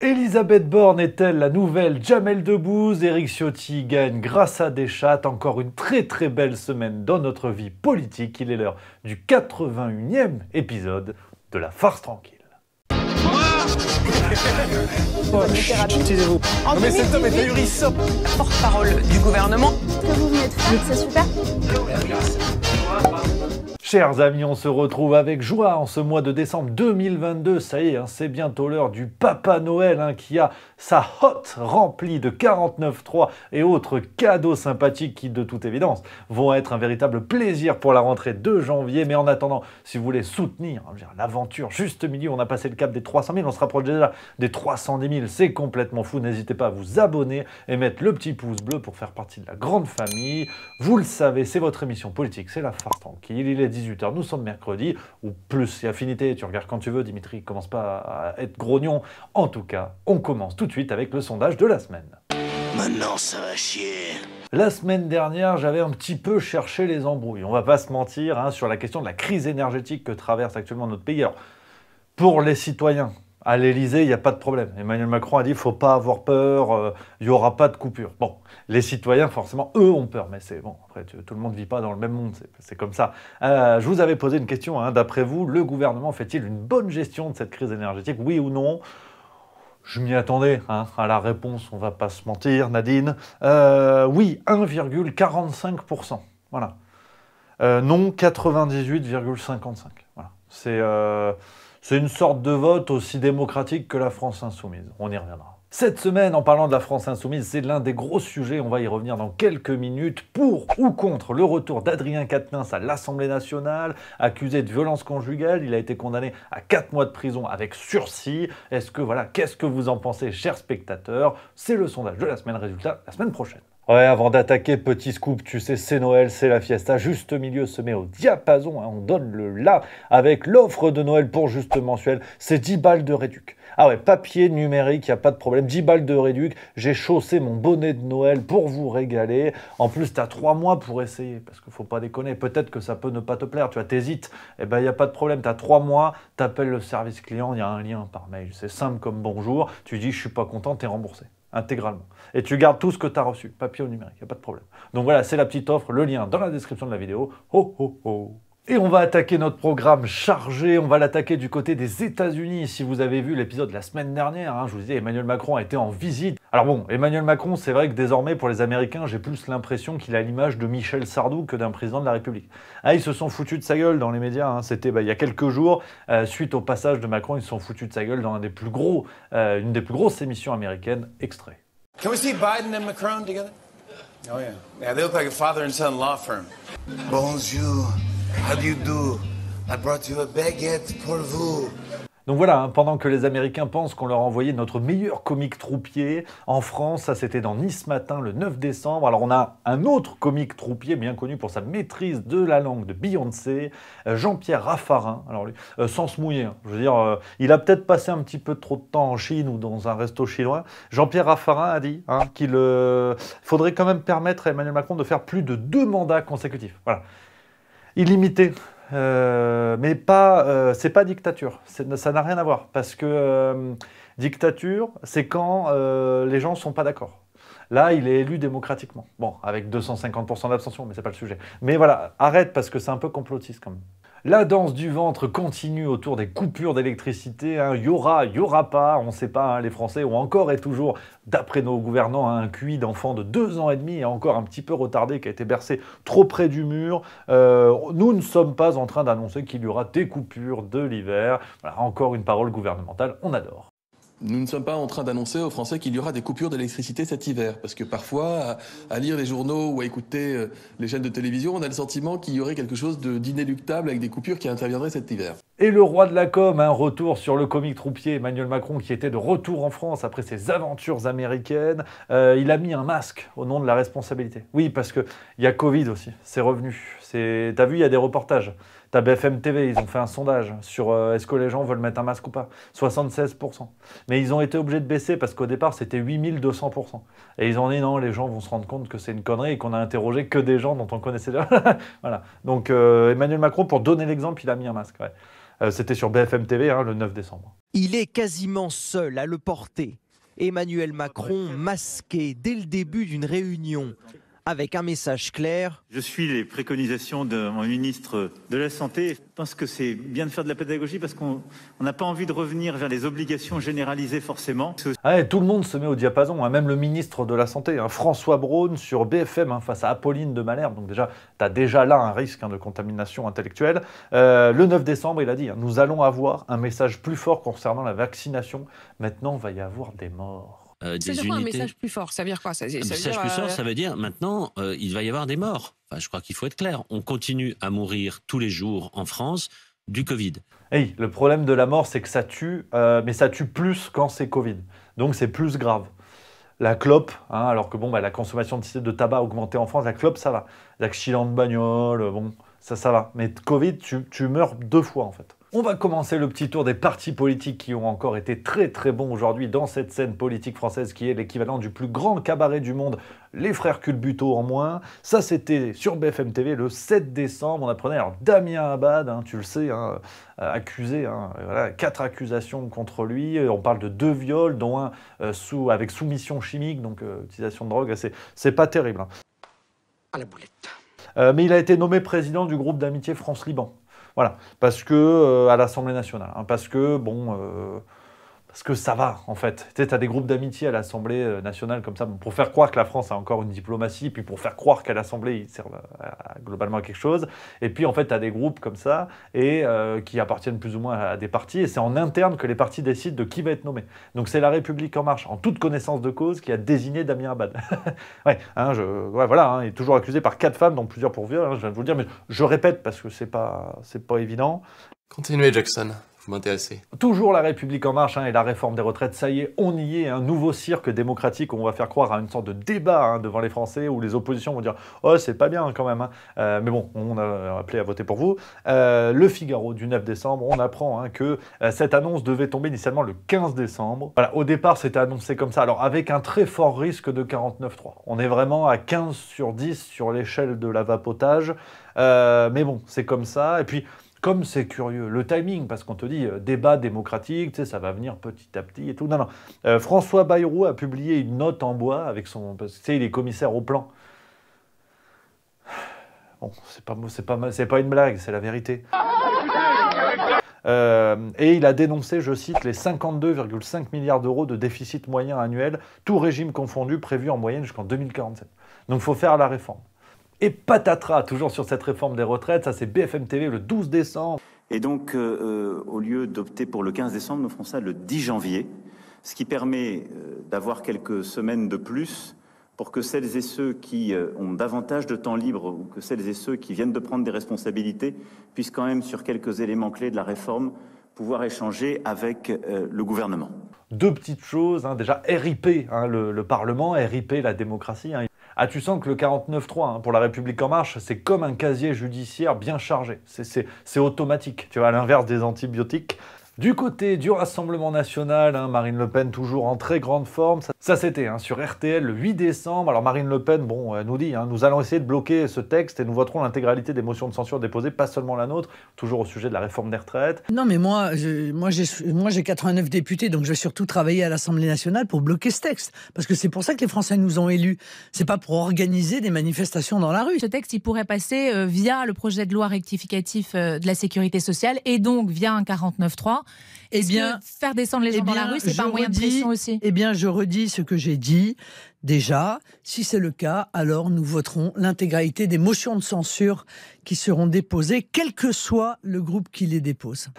Elisabeth Borne est-elle la nouvelle Jamel Debbouze? Éric Ciotti gagne grâce à des chats. Encore une très belle semaine dans notre vie politique. Il est l'heure du 81e épisode de La Farce Tranquille. Taisez-vous. Non mais cet homme est ahurissant. Porte-parole du gouvernement. Ce que vous venez de faire, c'est super. Chers amis, on se retrouve avec joie en ce mois de décembre 2022. Ça y est, c'est bientôt l'heure du Papa Noël qui a sa hotte remplie de 49.3 et autres cadeaux sympathiques qui, de toute évidence, vont être un véritable plaisir pour la rentrée de janvier. Mais en attendant, si vous voulez soutenir l'aventure juste milieu, on a passé le cap des 300 000, on se rapproche déjà des 310 000. C'est complètement fou. N'hésitez pas à vous abonner et mettre le petit pouce bleu pour faire partie de la grande famille. Vous le savez, c'est votre émission politique, c'est La Farce Tranquille. Il est 18h, nous sommes mercredi, ou plus, c'est affinité, tu regardes quand tu veux, Dimitri, commence pas à être grognon. En tout cas, on commence tout de suite avec le sondage de la semaine. Maintenant ça va chier. La semaine dernière, j'avais un petit peu cherché les embrouilles. On va pas se mentir sur la question de la crise énergétique que traverse actuellement notre pays. Alors, pour les citoyens, à l'Elysée, il n'y a pas de problème. Emmanuel Macron a dit qu'il ne faut pas avoir peur, il n'y aura pas de coupure. Bon, les citoyens, forcément, eux ont peur. Mais c'est bon, après, tout le monde ne vit pas dans le même monde, c'est comme ça. Je vous avais posé une question, d'après vous, le gouvernement fait-il une bonne gestion de cette crise énergétique, oui ou non? Je m'y attendais à la réponse, on ne va pas se mentir, Nadine. Oui, 1,45%. Voilà. Non, 98,55%. Voilà. C'est une sorte de vote aussi démocratique que la France Insoumise. On y reviendra. Cette semaine, en parlant de la France Insoumise, c'est l'un des gros sujets, on va y revenir dans quelques minutes, pour ou contre le retour d'Adrien Quatennens à l'Assemblée nationale, accusé de violence conjugale. Il a été condamné à 4 mois de prison avec sursis. Qu'est-ce que vous en pensez, chers spectateurs? C'est le sondage de la semaine, résultat la semaine prochaine. Ouais, avant d'attaquer, petit scoop, tu sais, c'est Noël, c'est la fiesta. Juste milieu se met au diapason, on donne le là avec l'offre de Noël pour juste mensuel. C'est 10 balles de réduc. Ah ouais, papier numérique, il n'y a pas de problème. 10 balles de réduc. J'ai chaussé mon bonnet de Noël pour vous régaler. En plus, tu as 3 mois pour essayer, parce qu'il ne faut pas déconner. Peut-être que ça peut ne pas te plaire. Tu vois, t'hésites. Eh ben, il n'y a pas de problème. Tu as 3 mois, tu appelles le service client, il y a un lien par mail. C'est simple comme bonjour. Tu dis, je suis pas content, tu es remboursé. Intégralement. Et tu gardes tout ce que tu as reçu, papier ou numérique, il n'y a pas de problème. Donc voilà, c'est la petite offre, le lien dans la description de la vidéo. Ho ho ho. Et on va attaquer notre programme chargé, on va l'attaquer du côté des États-Unis. Si vous avez vu l'épisode de la semaine dernière, je vous disais, Emmanuel Macron a été en visite. Alors bon, Emmanuel Macron, c'est vrai que désormais, pour les Américains, j'ai plus l'impression qu'il a l'image de Michel Sardou que d'un président de la République. Ils se sont foutus de sa gueule dans les médias, c'était il y a quelques jours, suite au passage de Macron, ils se sont foutus de sa gueule dans une des plus grosses émissions américaines, extrait. Can we see Biden and Macron together? Oh yeah. Yeah, they look like a father and son law firm. Bonjour. How do you do? I brought you a baguette pour vous. Donc voilà, pendant que les Américains pensent qu'on leur a envoyé notre meilleur comique troupier, en France, ça c'était dans Nice Matin le 9 décembre. Alors on a un autre comique troupier bien connu pour sa maîtrise de la langue de Beyoncé, Jean-Pierre Raffarin. Alors lui, sans se mouiller, je veux dire, il a peut-être passé un petit peu trop de temps en Chine ou dans un resto chinois. Jean-Pierre Raffarin a dit qu'il faudrait quand même permettre à Emmanuel Macron de faire plus de 2 mandats consécutifs. Voilà. Illimité. Mais pas, c'est pas dictature, ça n'a rien à voir, parce que dictature, c'est quand les gens ne sont pas d'accord. Là, il est élu démocratiquement. Bon, avec 250% d'abstention, mais c'est pas le sujet. Mais voilà, arrête, parce que c'est un peu complotiste quand même. La danse du ventre continue autour des coupures d'électricité. Il y aura pas, on ne sait pas. Les Français ont encore et toujours, d'après nos gouvernants, un QI d'enfant de 2 ans et demi et encore un petit peu retardé, qui a été bercé trop près du mur. Nous ne sommes pas en train d'annoncer qu'il y aura des coupures de l'hiver. Voilà, encore une parole gouvernementale, on adore. Nous ne sommes pas en train d'annoncer aux Français qu'il y aura des coupures d'électricité cet hiver. Parce que parfois, à lire les journaux ou à écouter les chaînes de télévision, on a le sentiment qu'il y aurait quelque chose d'inéluctable avec des coupures qui interviendraient cet hiver. Et le roi de la com, retour sur le comique troupier Emmanuel Macron, qui était de retour en France après ses aventures américaines. Il a mis un masque au nom de la responsabilité. Oui, parce qu'il y a Covid aussi, c'est revenu. T'as vu, il y a des reportages. T'as BFM TV, ils ont fait un sondage sur est-ce que les gens veulent mettre un masque ou pas. 76%. Mais ils ont été obligés de baisser parce qu'au départ, c'était 8200%. Et ils ont dit non, les gens vont se rendre compte que c'est une connerie et qu'on a interrogé que des gens dont on connaissait déjà. Voilà. Donc Emmanuel Macron, pour donner l'exemple, il a mis un masque. Ouais. C'était sur BFM TV le 9 décembre. Il est quasiment seul à le porter. Emmanuel Macron masqué dès le début d'une réunion avec un message clair. Je suis les préconisations de mon ministre de la Santé. Je pense que c'est bien de faire de la pédagogie parce qu'on n'a pas envie de revenir vers les obligations généralisées forcément. Et tout le monde se met au diapason, même le ministre de la Santé, François Braun sur BFM face à Apolline de Malherbe. Donc déjà, tu as déjà là un risque de contamination intellectuelle. Le 9 décembre, il a dit, nous allons avoir un message plus fort concernant la vaccination. Maintenant, il va y avoir des morts. C'est quoi un message plus fort? Ça veut dire quoi? Un message plus fort, ça veut dire maintenant, il va y avoir des morts. Enfin, je crois qu'il faut être clair. On continue à mourir tous les jours en France du Covid. Hey, le problème de la mort, c'est que ça tue, mais ça tue plus quand c'est Covid. Donc c'est plus grave. La clope, alors que la consommation de tabac a augmenté en France, la clope, ça va. L'accident de bagnole, ça va. Mais Covid, tu meurs 2 fois en fait. On va commencer le petit tour des partis politiques qui ont encore été très très bons aujourd'hui dans cette scène politique française qui est l'équivalent du plus grand cabaret du monde, les frères Culbuto en moins. Ça c'était sur BFM TV le 7 décembre. On apprenait Damien Abad, tu le sais, accusé, 4 accusations contre lui. On parle de 2 viols, dont un avec soumission chimique, donc utilisation de drogue. C'est pas terrible. À la boulette. Mais il a été nommé président du groupe d'amitié France-Liban. Voilà, parce que à l'Assemblée nationale, parce que ça va en fait. Tu sais, as des groupes d'amitié à l'Assemblée nationale comme ça, pour faire croire que la France a encore une diplomatie, puis pour faire croire qu'à l'Assemblée ils servent globalement à quelque chose. Et puis en fait, tu as des groupes comme ça et qui appartiennent plus ou moins à des partis, et c'est en interne que les partis décident de qui va être nommé. Donc c'est La République En Marche, en toute connaissance de cause, qui a désigné Damien Abad. Il est toujours accusé par 4 femmes, dont plusieurs pour viol. Je viens de vous le dire, mais je répète parce que c'est pas évident. Continuez, Jackson. Vous m'intéressez. Toujours La République En Marche et la réforme des retraites, ça y est, on y est, un nouveau cirque démocratique où on va faire croire à une sorte de débat devant les Français où les oppositions vont dire « Oh, c'est pas bien quand même ». Mais bon, on a appelé à voter pour vous. Le Figaro du 9 décembre, on apprend que cette annonce devait tomber initialement le 15 décembre. Voilà, au départ, c'était annoncé comme ça, alors avec un très fort risque de 49.3. On est vraiment à 15 sur 10 sur l'échelle de l'avapotage. Mais bon, c'est comme ça. Et puis, comme c'est curieux, le timing, parce qu'on te dit débat démocratique, tu sais, ça va venir petit à petit et tout. Non. François Bayrou a publié une note en bois avec son... Parce que tu sais, il est commissaire au plan. Bon, c'est pas une blague, c'est la vérité. Et il a dénoncé, je cite, les 52,5 milliards d'euros de déficit moyen annuel, tout régime confondu, prévu en moyenne jusqu'en 2047. Donc il faut faire la réforme. Et patatras, toujours sur cette réforme des retraites, ça c'est BFM TV le 12 décembre. Et donc, au lieu d'opter pour le 15 décembre, nous ferons ça le 10 janvier, ce qui permet d'avoir quelques semaines de plus pour que celles et ceux qui ont davantage de temps libre ou que celles et ceux qui viennent de prendre des responsabilités puissent quand même, sur quelques éléments clés de la réforme, pouvoir échanger avec le gouvernement. 2 petites choses, déjà RIP, le Parlement, RIP la démocratie. Tu sens que le 49.3 pour La République En Marche, c'est comme un casier judiciaire bien chargé. C'est automatique, tu vois, à l'inverse des antibiotiques. Du côté du Rassemblement National, Marine Le Pen toujours en très grande forme. Ça c'était sur RTL le 8 décembre. Alors Marine Le Pen, elle nous dit, nous allons essayer de bloquer ce texte et nous voterons l'intégralité des motions de censure déposées, pas seulement la nôtre, toujours au sujet de la réforme des retraites. Non mais moi j'ai 89 députés, donc je vais surtout travailler à l'Assemblée nationale pour bloquer ce texte. Parce que c'est pour ça que les Français nous ont élus. C'est pas pour organiser des manifestations dans la rue. Ce texte, il pourrait passer via le projet de loi rectificatif de la sécurité sociale et donc via un 49.3. Eh bien, faire descendre les gens dans la rue, c'est pas un moyen de pression aussi. Eh bien, je redis ce que j'ai dit. Déjà, si c'est le cas, alors nous voterons l'intégralité des motions de censure qui seront déposées, quel que soit le groupe qui les dépose.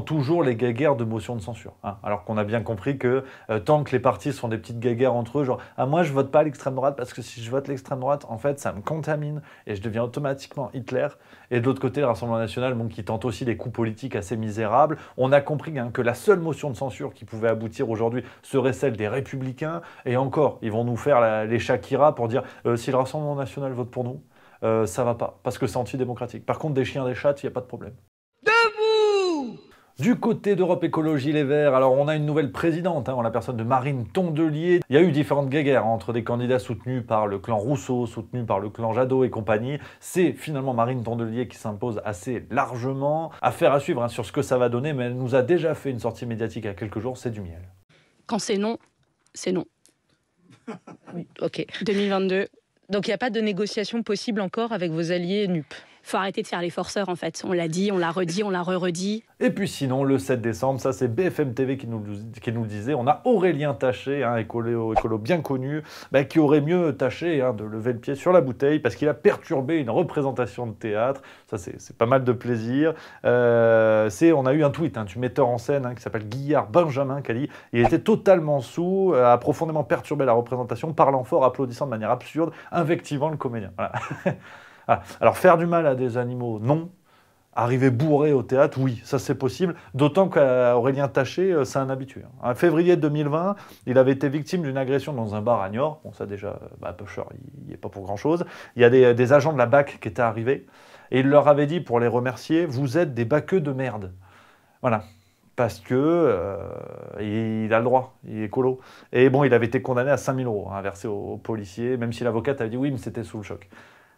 Toujours les guéguerres de motions de censure. Alors qu'on a bien compris que tant que les partis sont des petites guéguerres entre eux, genre moi je vote pas l'extrême droite parce que si je vote l'extrême droite, en fait ça me contamine et je deviens automatiquement Hitler. Et de l'autre côté, le Rassemblement National, qui tente aussi des coups politiques assez misérables, on a compris que la seule motion de censure qui pouvait aboutir aujourd'hui serait celle des Républicains. Et encore, ils vont nous faire les Shakira pour dire si le Rassemblement National vote pour nous, ça va pas, parce que c'est antidémocratique. Par contre, des chiens, des chats, il n'y a pas de problème. Debout! Du côté d'Europe Écologie Les Verts, alors on a une nouvelle présidente, en la personne de Marine Tondelier. Il y a eu différentes guéguerres entre des candidats soutenus par le clan Rousseau, soutenus par le clan Jadot et compagnie. C'est finalement Marine Tondelier qui s'impose assez largement. Affaire à suivre sur ce que ça va donner, mais elle nous a déjà fait une sortie médiatique il y a quelques jours, c'est du miel. Quand c'est non, c'est non. Oui, ok. 2022. Donc il n'y a pas de négociation possible encore avec vos alliés NUP? Faut arrêter de faire les forceurs en fait. On l'a dit, on l'a redit, on l'a re-redit. Et puis sinon, le 7 décembre, ça c'est BFM TV qui nous le disait, on a Aurélien Taché, écolo bien connu, qui aurait mieux tâché de lever le pied sur la bouteille parce qu'il a perturbé une représentation de théâtre. Ça c'est pas mal de plaisir. On a eu un tweet du metteur en scène qui s'appelle Guillard Benjamin qui a dit « Il était totalement saoul, a profondément perturbé la représentation, parlant fort, applaudissant de manière absurde, invectivant le comédien. » Voilà. Alors faire du mal à des animaux, non. Arriver bourré au théâtre, oui, ça c'est possible. D'autant qu'Aurélien Taché, c'est un habitué. En février 2020, il avait été victime d'une agression dans un bar à Niort. Bon, ça déjà, pêcheur, il n'y est pas pour grand-chose. Il y a des agents de la BAC qui étaient arrivés et il leur avait dit, pour les remercier, « Vous êtes des baqueux de merde. » Voilà. Parce que il a le droit, il est écolo. Et bon, il avait été condamné à 5 000 € versé aux policiers, même si l'avocate avait dit « Oui, mais c'était sous le choc. »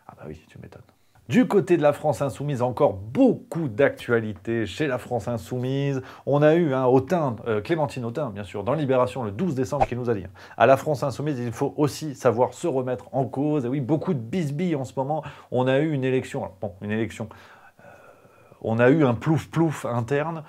Ah bah oui, tu m'étonnes. Du côté de la France Insoumise, encore beaucoup d'actualités chez la France Insoumise. On a eu Clémentine Autain, bien sûr, dans Libération le 12 décembre, qui nous a dit à la France Insoumise, il faut aussi savoir se remettre en cause. Et oui, beaucoup de bisbilles en ce moment. On a eu une élection. Alors, bon, une élection. On a eu un plouf-plouf interne.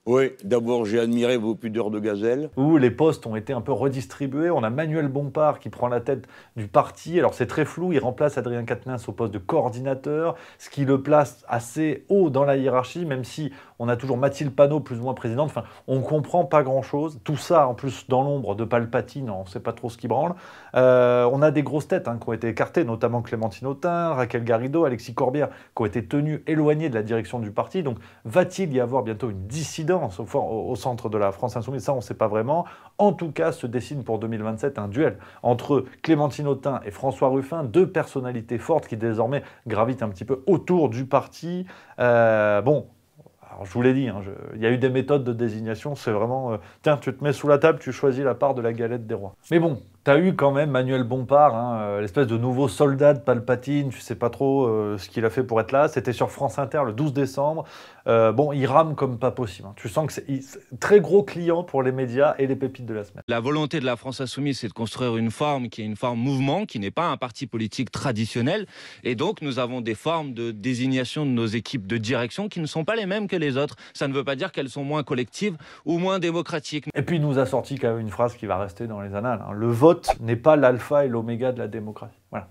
Oui, d'abord j'ai admiré vos pudeurs de gazelle. Où les postes ont été un peu redistribués. On a Manuel Bompard qui prend la tête du parti. Alors c'est très flou, il remplace Adrien Quatennens au poste de coordinateur, ce qui le place assez haut dans la hiérarchie, même si on a toujours Mathilde Panot plus ou moins présidente. Enfin, on ne comprend pas grand-chose. Tout ça, en plus, dans l'ombre de Palpatine, on ne sait pas trop ce qui branle. On a des grosses têtes qui ont été écartées, notamment Clémentine Autain, Raquel Garrido, Alexis Corbière, qui ont été tenus éloignés de la direction du parti. Donc, va-t-il y avoir bientôt une dissidence au centre de la France Insoumise? Ça, on ne sait pas vraiment. En tout cas, se dessine pour 2027 un duel entre Clémentine Autain et François Ruffin, deux personnalités fortes qui désormais gravitent un petit peu autour du parti. Alors, je vous l'ai dit, il y a eu des méthodes de désignation, c'est vraiment tiens, tu te mets sous la table, tu choisis la part de la galette des rois. Mais bon, tu as eu quand même Manuel Bompard, l'espèce de nouveau soldat de Palpatine, tu sais pas trop ce qu'il a fait pour être là. C'était sur France Inter le 12 décembre. Il rame comme pas possible. Tu sens que c'est très gros client pour les médias et les pépites de la semaine. La volonté de la France Insoumise, c'est de construire une forme qui est une forme mouvement, qui n'est pas un parti politique traditionnel. Et donc, nous avons des formes de désignation de nos équipes de direction qui ne sont pas les mêmes que les autres. Ça ne veut pas dire qu'elles sont moins collectives ou moins démocratiques. Et puis, il nous a sorti quand même une phrase qui va rester dans les annales. Le vote n'est pas l'alpha et l'oméga de la démocratie. Voilà.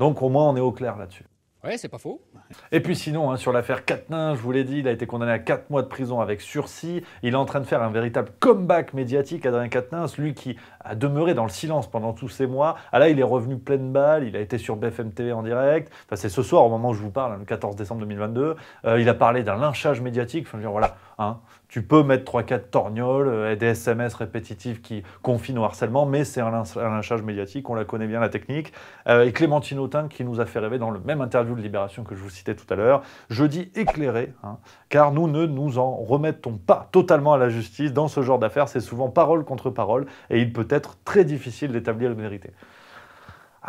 Donc, au moins, on est au clair là-dessus. Ouais, c'est pas faux. Et puis sinon, sur l'affaire Quatennens, je vous l'ai dit, il a été condamné à 4 mois de prison avec sursis. Il est en train de faire un véritable comeback médiatique, Adrien Quatennens, lui qui a demeuré dans le silence pendant tous ces mois. Là, il est revenu pleine balle, il a été sur BFM TV en direct. Enfin, c'est ce soir, au moment où je vous parle, le 14 décembre 2022. Il a parlé d'un lynchage médiatique. Enfin, je veux dire, voilà, tu peux mettre 3-4 torgnoles et des SMS répétitifs qui confinent au harcèlement, mais c'est un lynchage médiatique, on la connaît bien, la technique. Et Clémentine Autain qui nous a fait rêver dans le même interview de Libération que je vous citais tout à l'heure. Jeudi éclairé, car nous ne nous en remettons pas totalement à la justice. Dans ce genre d'affaires, c'est souvent parole contre parole, et il peut être très difficile d'établir une vérité.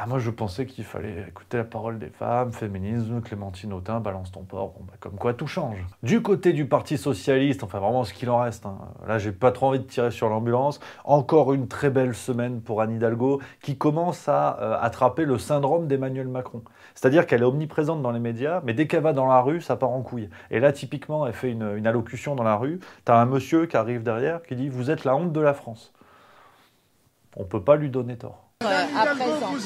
Moi, je pensais qu'il fallait écouter la parole des femmes, féminisme, Clémentine Autain, balance ton porc, comme quoi tout change. Du côté du Parti Socialiste, enfin vraiment ce qu'il en reste, là j'ai pas trop envie de tirer sur l'ambulance, encore une très belle semaine pour Anne Hidalgo, qui commence à attraper le syndrome d'Emmanuel Macron. C'est-à-dire qu'elle est omniprésente dans les médias, mais dès qu'elle va dans la rue, ça part en couille. Et là, typiquement, elle fait une allocution dans la rue, t'as un monsieur qui arrive derrière, qui dit « Vous êtes la honte de la France ». On peut pas lui donner tort. Vous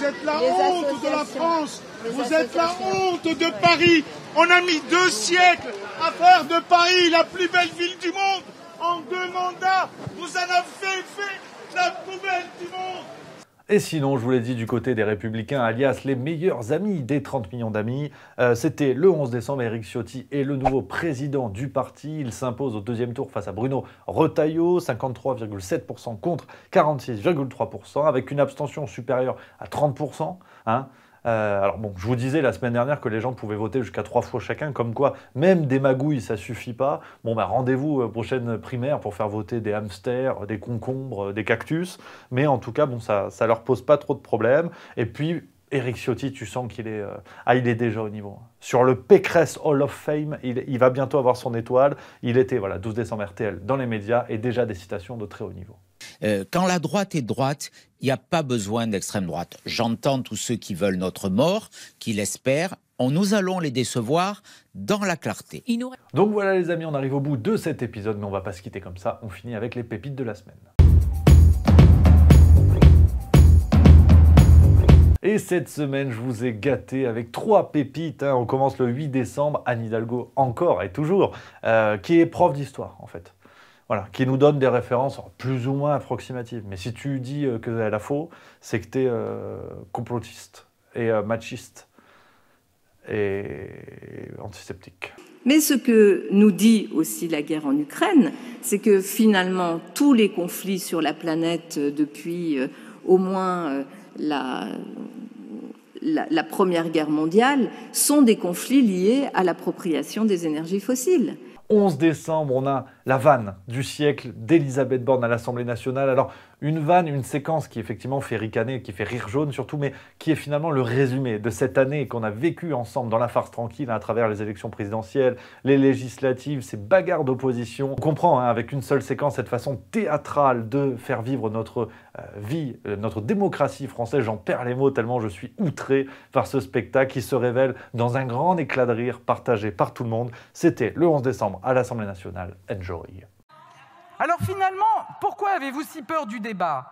êtes la honte de la France, vous êtes la honte de Paris. On a mis 2 siècles à faire de Paris la plus belle ville du monde. En 2 mandats, vous en avez fait la poubelle du monde. Et sinon, je vous l'ai dit, du côté des Républicains, alias les meilleurs amis des 30 millions d'amis, c'était le 11 décembre, Éric Ciotti est le nouveau président du parti. Il s'impose au 2e tour face à Bruno Retailleau, 53,7% contre 46,3%, avec une abstention supérieure à 30%. Alors bon, je vous disais la semaine dernière que les gens pouvaient voter jusqu'à 3 fois chacun, comme quoi même des magouilles, ça suffit pas. Bon, bah rendez-vous aux prochaines primaires pour faire voter des hamsters, des concombres, des cactus. Mais en tout cas, bon, ça leur pose pas trop de problèmes. Et puis, Éric Ciotti, tu sens qu'il est, il est déjà au niveau. Sur le Pécresse Hall of Fame, il va bientôt avoir son étoile. Il était, 12 décembre RTL dans les médias et déjà des citations de très haut niveau. Quand la droite est droite, il n'y a pas besoin d'extrême droite. J'entends tous ceux qui veulent notre mort, qui l'espèrent. Nous allons les décevoir dans la clarté. Donc voilà les amis, on arrive au bout de cet épisode, mais on ne va pas se quitter comme ça. On finit avec les pépites de la semaine. Et cette semaine, je vous ai gâté avec 3 pépites. On commence le 8 décembre, Anne Hidalgo, encore et toujours, qui est prof d'histoire en fait. Voilà, qui nous donne des références plus ou moins approximatives. Mais si tu dis qu'elle a faux, c'est que tu es complotiste et machiste et antiseptique. Mais ce que nous dit aussi la guerre en Ukraine, c'est que finalement, tous les conflits sur la planète depuis au moins la Première Guerre mondiale sont des conflits liés à l'appropriation des énergies fossiles. 11 décembre, on a la vanne du siècle d'Elisabeth Borne à l'Assemblée nationale. Alors, une vanne, une séquence qui effectivement fait ricaner, qui fait rire jaune surtout, mais qui est finalement le résumé de cette année qu'on a vécue ensemble dans la farce tranquille à travers les élections présidentielles, les législatives, ces bagarres d'opposition. On comprend avec une seule séquence cette façon théâtrale de faire vivre notre vie, notre démocratie française. J'en perds les mots tellement je suis outré par ce spectacle qui se révèle dans un grand éclat de rire partagé par tout le monde. C'était le 11 décembre à l'Assemblée nationale. Enjoy. Alors finalement, pourquoi avez-vous si peur du débat ?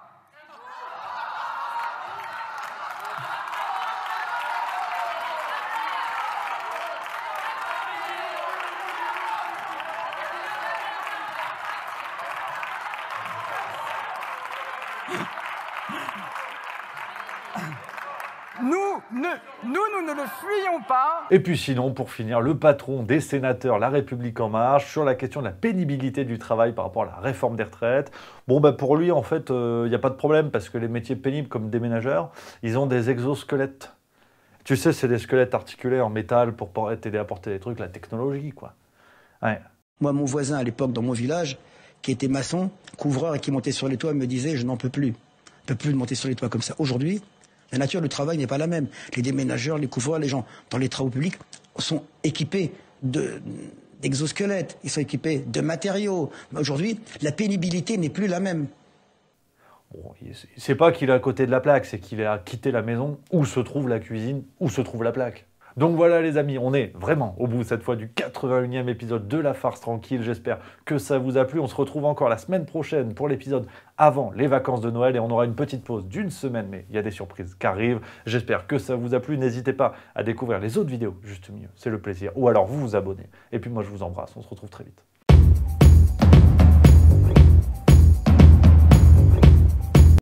Nous ne le fuyons pas. Et puis sinon, pour finir, le patron des sénateurs La République En Marche sur la question de la pénibilité du travail par rapport à la réforme des retraites. Bon, pour lui, en fait, il n'y a pas de problème parce que les métiers pénibles comme déménageurs, ils ont des exosquelettes. Tu sais, c'est des squelettes articulés en métal pour t'aider à porter des trucs, la technologie, quoi. Ouais. Moi, mon voisin à l'époque dans mon village, qui était maçon, couvreur et qui montait sur les toits, me disait « je n'en peux plus. Je ne peux plus monter sur les toits comme ça ». Aujourd'hui, la nature du travail n'est pas la même. Les déménageurs, les couvreurs, les gens dans les travaux publics sont équipés d'exosquelettes, ils sont équipés de matériaux. Aujourd'hui, la pénibilité n'est plus la même. Bon, c'est pas qu'il est à côté de la plaque, c'est qu'il a quitté la maison où se trouve la cuisine, où se trouve la plaque. Donc voilà les amis, on est vraiment au bout cette fois du 81e épisode de La Farce Tranquille. J'espère que ça vous a plu. On se retrouve encore la semaine prochaine pour l'épisode avant les vacances de Noël et on aura une petite pause d'une semaine, mais il y a des surprises qui arrivent. J'espère que ça vous a plu. N'hésitez pas à découvrir les autres vidéos juste mieux, c'est le plaisir. Ou alors vous vous abonnez. Et puis moi je vous embrasse, on se retrouve très vite.